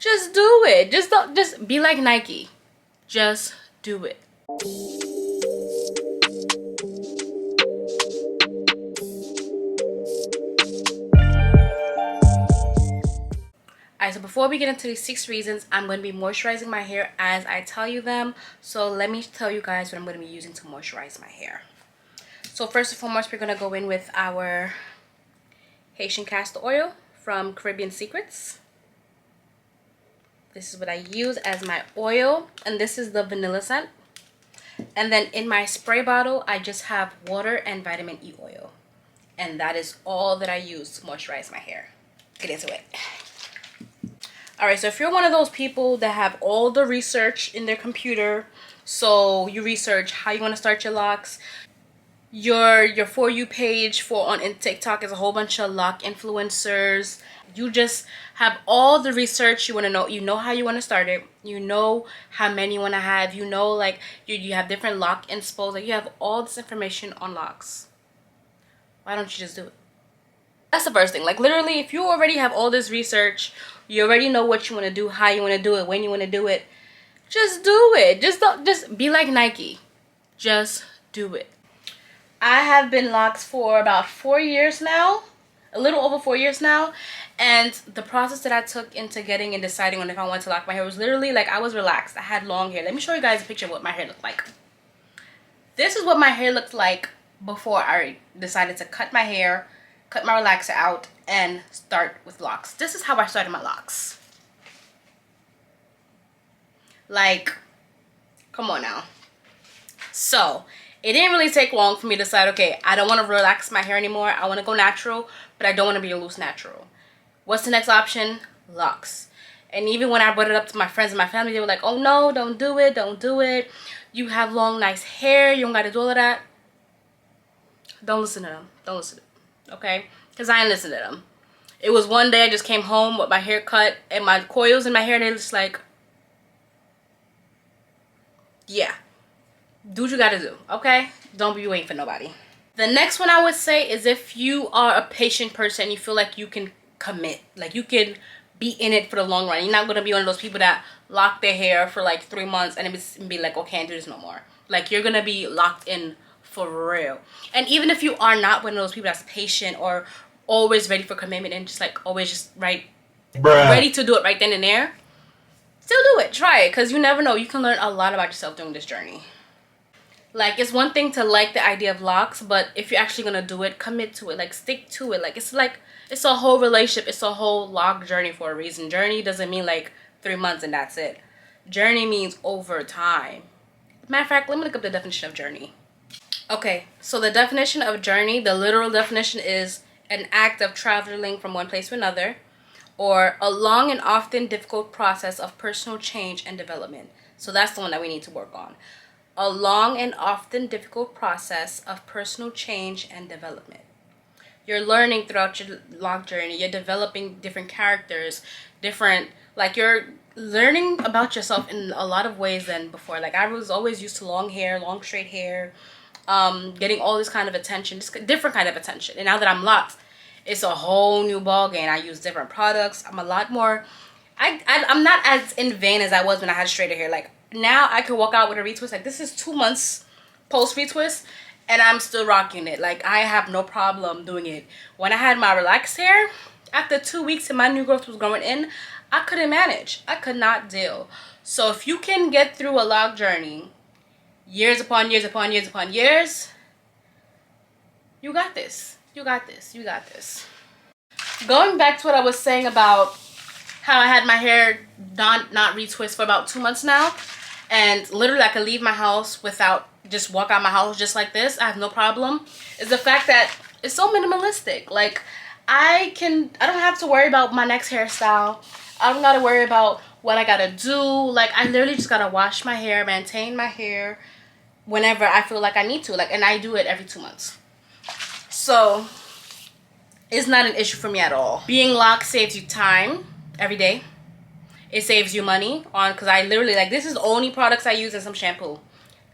just do it. Just be like Nike. Just do it. Alright, so before we get into these 6 reasons, I'm going to be moisturizing my hair as I tell you them. So let me tell you guys what I'm going to be using to moisturize my hair. So first and foremost, we're going to go in with our Haitian castor oil from Caribbean Secrets. This is what I use as my oil, and this is the vanilla scent. And then in my spray bottle, I just have water and vitamin E oil. And that is all that I use to moisturize my hair. Get into it. Alright, so if you're one of those people that have all the research in their computer, so you research how you want to start your locks, your For You page on TikTok is a whole bunch of lock influencers. You just have all the research you want to know. You know how you want to start it. You know how many you want to have. You know, like, you have different lock inspos. Like, you have all this information on locks. Why don't you just do it? That's the first thing. Like, literally, if you already have all this research, you already know what you want to do, how you want to do it, when you want to do it, just do it. Just be like Nike. Just do it. I have been locked for about 4 years now, a little over 4 years now, and the process that I took into getting and deciding on if I wanted to lock my hair was literally like, I was relaxed. I had long hair. Let me show you guys a picture of what my hair looked like. This is what my hair looked like before I decided to cut my hair, cut my relaxer out, and start with locks. This is how I started my locks. Like, come on now. So it didn't really take long for me to decide, okay, I don't want to relax my hair anymore. I want to go natural, but I don't want to be a loose natural. What's the next option? Locks. And even when I brought it up to my friends and my family, they were like, oh no, don't do it, don't do it. You have long, nice hair. You don't got to do all of that. Don't listen to them. Don't listen to them. Okay? Because I didn't listen to them. It was one day I just came home with my hair cut and my coils in my hair, and they're just like, yeah, do what you gotta do, okay? Don't be waiting for nobody. The next one I would say is if you are a patient person, you feel like you can commit, like you can be in it for the long run. You're not gonna be one of those people that lock their hair for like 3 months and be like, oh, can't do this no more. Like, you're gonna be locked in for real. And even if you are not one of those people that's patient or always ready for commitment and just like always just ready to do it right then and there, still do it. Try it, because you never know. You can learn a lot about yourself during this journey. Like, it's one thing to like the idea of locks, but if you're actually gonna do it, commit to it. Like, stick to it. Like, it's a whole relationship. It's a whole lock journey for a reason. Journey doesn't mean like 3 months and that's it. Journey means over time. Matter of fact, let me look up the definition of journey. Okay, so the definition of journey, the literal definition is an act of traveling from one place to another, or a long and often difficult process of personal change and development. So that's the one that we need to work on. A long and often difficult process of personal change and development. You're learning throughout your lock journey. You're developing different characters, you're learning about yourself in a lot of ways than before. Like, I was always used to long hair, long straight hair, getting all this kind of attention, just different kind of attention. And now that I'm locked, it's a whole new ballgame. I use different products. I'm a lot more, I'm not as in vain as I was when I had straighter hair. Like, now I can walk out with a retwist. Like, this is 2 months post retwist and I'm still rocking it. Like, I have no problem doing it. When I had my relaxed hair, after 2 weeks and my new growth was growing in, I couldn't manage. I could not deal. So if you can get through a lock journey, years upon years upon years upon years, you got this. You got this. You got this. Going back to what I was saying about how I had my hair not retwist for about 2 months now, and literally I could leave my house without, just walk out my house just like this, I have no problem, is the fact that it's so minimalistic. Like, I don't have to worry about my next hairstyle. I don't gotta worry about what I gotta do. Like, I literally just gotta wash my hair, maintain my hair whenever I feel like I need to. Like, and I do it every 2 months. So it's not an issue for me at all. Being locked saves you time every day. It saves you money because I literally, like, this is the only products I use and some shampoo.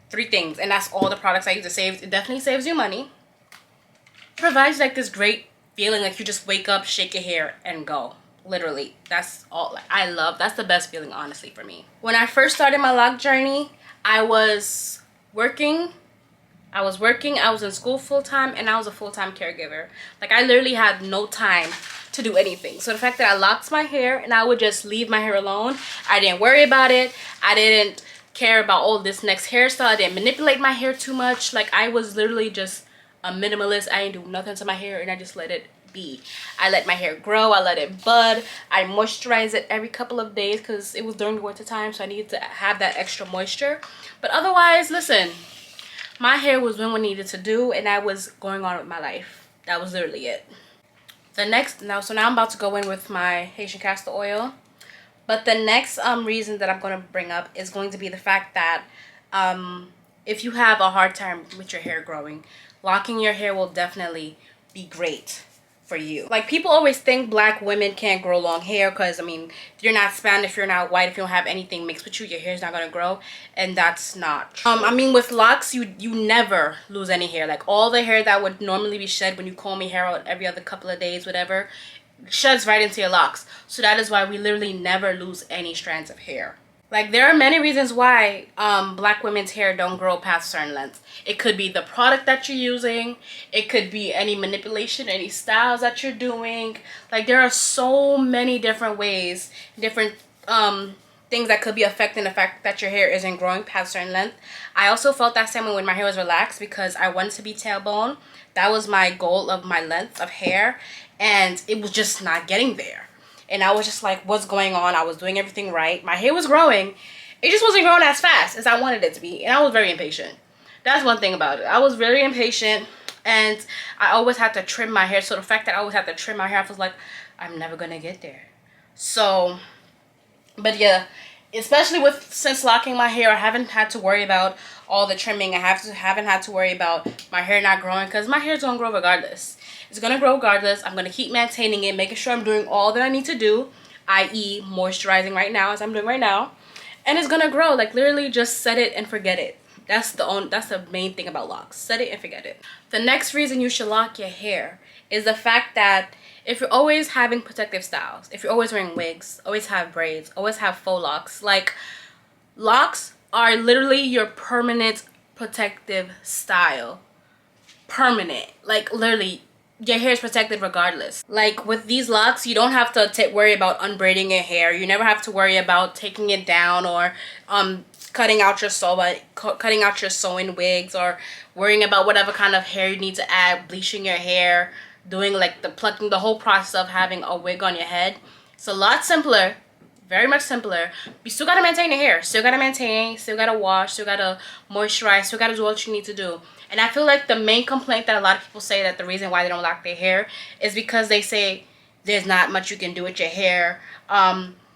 3 things, and that's all the products I use. It definitely saves you money. It provides like this great feeling, like you just wake up, shake your hair, and go. Literally, that's all. Like, that's the best feeling, honestly, for me. When I first started my lock journey, I was working, I was in school full-time, and I was a full-time caregiver. Like, I literally had no time to do anything. So the fact that I locked my hair and I would just leave my hair alone, I didn't worry about it. I didn't care about, oh, this next hairstyle. I didn't manipulate my hair too much. Like, I was literally just a minimalist. I didn't do nothing to my hair, and I just let it be. I let my hair grow. I let it bud. I moisturize it every couple of days because it was during the winter time, so I needed to have that extra moisture. But otherwise, listen, my hair was doing what it needed to do, and I was going on with my life. That was literally it. So now I'm about to go in with my Haitian castor oil. But the next reason that I'm going to bring up is going to be the fact that if you have a hard time with your hair growing, locking your hair will definitely be great for you. Like, people always think black women can't grow long hair because, I mean, if you're not Spanish, if you're not white, if you don't have anything mixed with you, your hair's not going to grow. And that's not true. I mean, with locks, you never lose any hair. Like, all the hair that would normally be shed when you comb your hair out every other couple of days, whatever, sheds right into your locks. So that is why we literally never lose any strands of hair. Like, there are many reasons why black women's hair don't grow past certain lengths. It could be the product that you're using. It could be any manipulation, any styles that you're doing. Like, there are so many different ways, different things that could be affecting the fact that your hair isn't growing past certain length. I also felt that same way when my hair was relaxed because I wanted to be tailbone. That was my goal of my length of hair, and it was just not getting there. And I was just like, what's going on? I was doing everything right. My hair was growing. It just wasn't growing as fast as I wanted it to be. And I was very impatient. That's one thing about it. I was very impatient. And I always had to trim my hair. So the fact that I always had to trim my hair, I was like, I'm never going to get there. So, but yeah, especially since locking my hair, I haven't had to worry about all the trimming. I haven't had to worry about my hair not growing because my hair's going to grow regardless. It's going to grow regardless. I'm going to keep maintaining it, making sure I'm doing all that I need to do, i.e. moisturizing right now as I'm doing right now. And it's going to grow. Like, literally just set it and forget it. That's the main thing about locks. Set it and forget it. The next reason you should lock your hair is the fact that if you're always having protective styles, if you're always wearing wigs, always have braids, always have faux locks, like, locks are literally your permanent protective style. Permanent. Like, literally, your hair is protected regardless. Like, with these locks, you don't have to worry about unbraiding your hair. You never have to worry about taking it down or cutting out your sewing wigs, or worrying about whatever kind of hair you need to add, bleaching your hair, doing like the plucking, the whole process of having a wig on your head. It's a lot simpler, very much simpler. You still gotta maintain your hair, still gotta wash, still gotta moisturize, still gotta do what you need to do. And I feel like the main complaint that a lot of people say, that the reason why they don't lock their hair is because they say there's not much you can do with your hair.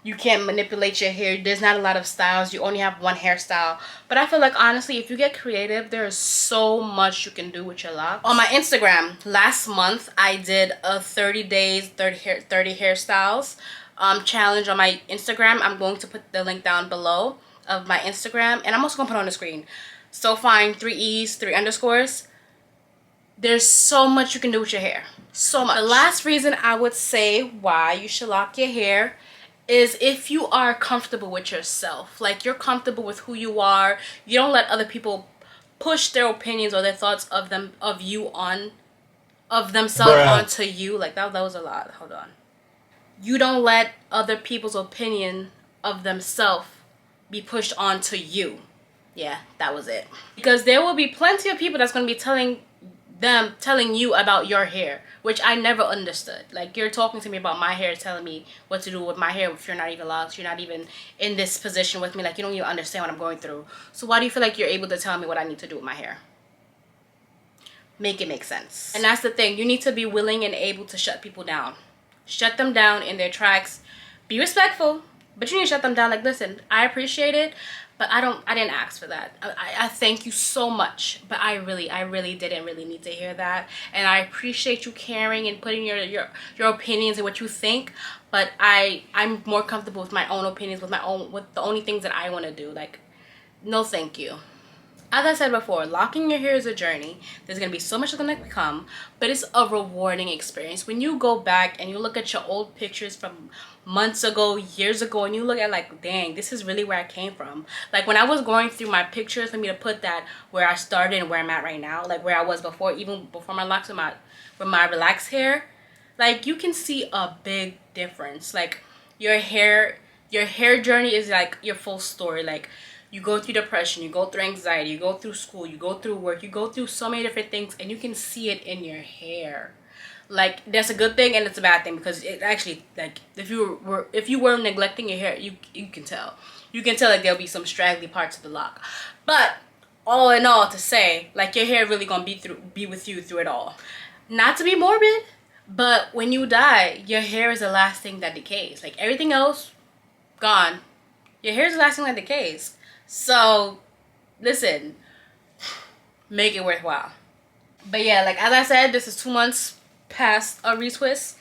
You can't manipulate your hair. There's not a lot of styles. You only have one hairstyle. But I feel like, honestly, if you get creative, there is so much you can do with your locks. On my Instagram, last month, I did a 30 days, 30 hairstyles challenge on my Instagram. I'm going to put the link down below of my Instagram. And I'm also going to put it on the screen. SoFineee, 3 E's, 3 underscores. There's so much you can do with your hair. So much. The last reason I would say why you should lock your hair is if you are comfortable with yourself. Like, you're comfortable with who you are. You don't let other people push their opinions or their thoughts of themselves onto you. Like, that was a lot. Hold on. You don't let other people's opinion of themselves be pushed onto you. Yeah, that was it. Because there will be plenty of people that's going to be telling you about your hair, which I never understood. Like, you're talking to me about my hair, telling me what to do with my hair if you're not even locked, you're not even in this position with me. Like, you don't even understand what I'm going through. So why do you feel like you're able to tell me what I need to do with my hair? Make it make sense. And that's the thing. You need to be willing and able to shut people down. Shut them down in their tracks. Be respectful, but you need to shut them down. Like, listen, I appreciate it, but I didn't ask for that. I thank you so much, but I really didn't really need to hear that. And I appreciate you caring and putting your opinions and what you think, but I'm more comfortable with my own opinions, with the only things that I want to do. Like, no thank you. As I said before, locking your hair is a journey. There's going to be so much that's going to come, but it's a rewarding experience. When you go back and you look at your old pictures from months ago, years ago, and you look at like, dang, this is really where I came from. Like when I was going through my pictures, for me to put that where I started and where I'm at right now, like where I was before, even before my locks with my relaxed hair, like you can see a big difference. Like your hair journey is like your full story. Like you go through depression, you go through anxiety, you go through school, you go through work, you go through so many different things, and you can see it in your hair. Like that's a good thing and it's a bad thing, because it actually, like if you were neglecting your hair, you can tell. You can tell like there'll be some straggly parts of the lock. But all in all, to say like your hair really gonna be with you through it all. Not to be morbid, but when you die, your hair is the last thing that decays. Like everything else, gone. Your hair is the last thing that decays. So, listen, make it worthwhile. But yeah, like as I said, this is 2 months past a retwist,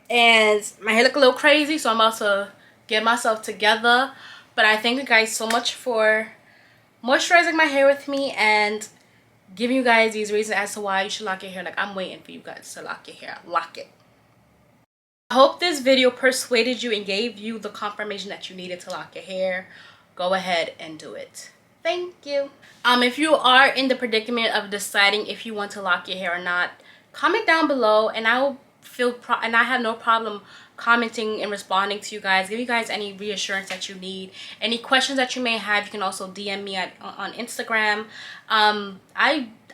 and my hair look a little crazy, so I'm about to get myself together. But I thank you guys so much for moisturizing my hair with me and giving you guys these reasons as to why you should lock your hair. Like I'm waiting for you guys to lock your hair. Lock it. I hope this video persuaded you and gave you the confirmation that you needed to lock your hair. Go ahead and do it. Thank you. If you are in the predicament of deciding if you want to lock your hair or not, comment down below, and I will I have no problem commenting and responding to you guys, give you guys any reassurance that you need. Any questions that you may have, you can also DM me on Instagram.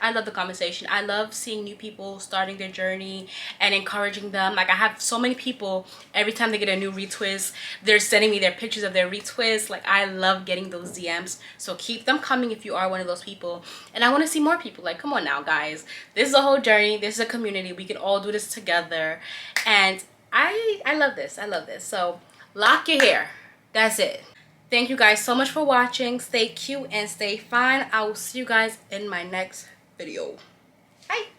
I love the conversation. I love seeing new people starting their journey and encouraging them. Like I have so many people, every time they get a new retwist, they're sending me their pictures of their retwist. Like I love getting those DMs, so keep them coming if you are one of those people. And I want to see more people. Like come on now guys, this is a whole journey, this is a community, we can all do this together, and I love this. I love this. So lock your hair. That's it. Thank you guys so much for watching. Stay cute and stay fine. I will see you guys in my next video. Bye.